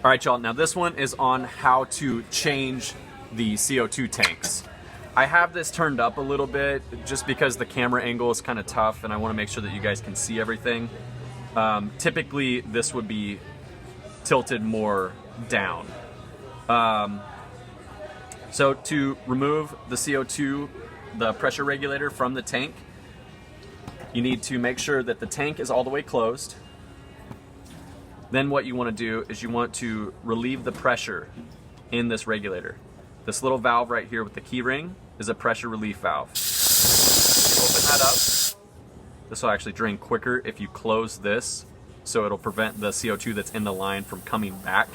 All right, y'all, now this one is on how to change the CO2 tanks. I have this turned up a little bit just because the camera angle is kind of tough and I want to make sure that you guys can see everything. Typically, this would be tilted more down. So to remove the CO2, the pressure regulator from the tank, you need to make sure that the tank is all the way closed. Then what you want to do is you want to relieve the pressure in this regulator. This little valve right here with the key ring is a pressure relief valve. Open that up. This will actually drain quicker if you close this, so it'll prevent the CO2 that's in the line from coming back.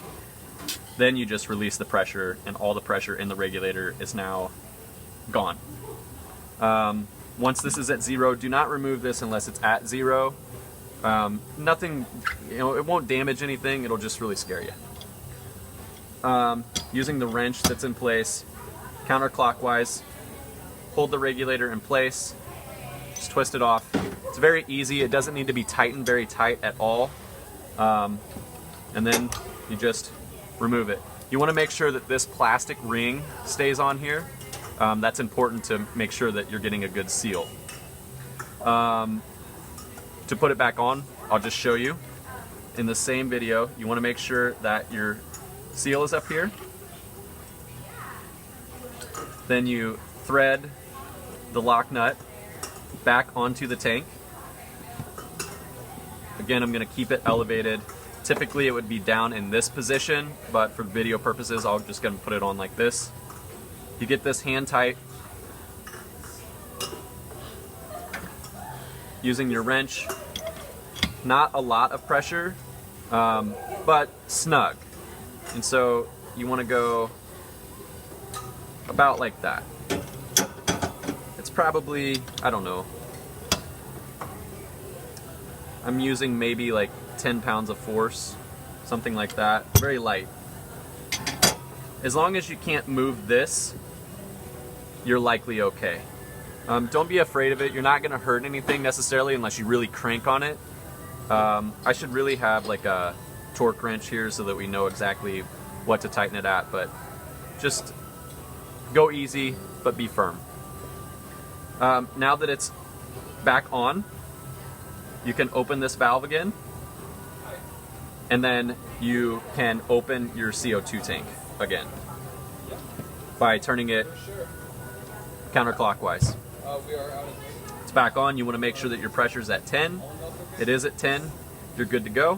Then you just release the pressure and all the pressure in the regulator is now gone. Once this is at zero, do not remove this unless it's at zero. Nothing, it won't damage anything, it'll just really scare you. Using the wrench that's in place, counterclockwise, hold the regulator in place, just twist it off. It's very easy, it doesn't need to be tightened very tight at all. And then you just remove it. You want to make sure that this plastic ring stays on here. That's important to make sure that you're getting a good seal. To put it back on, I'll just show you. In the same video, you want to make sure that your seal is up here. Then you thread the lock nut back onto the tank. Again, I'm going to keep it elevated. Typically it would be down in this position, but for video purposes, I'm just going to put it on like this. You get this hand tight. Using your wrench, not a lot of pressure, but snug. And so you want to go about like that. It's probably, I don't know, I'm using maybe like 10 pounds of force, something like that, very light. As long as you can't move this, you're likely okay. Don't be afraid of it. You're not going to hurt anything necessarily unless you really crank on it. I should really have like a torque wrench here so that we know exactly what to tighten it at, but just go easy, but be firm. Now that it's back on, you can open this valve again, and then you can open your CO2 tank again by turning it counterclockwise. It's back on. You want to make sure that your pressure's at 10. It is at 10. You're good to go.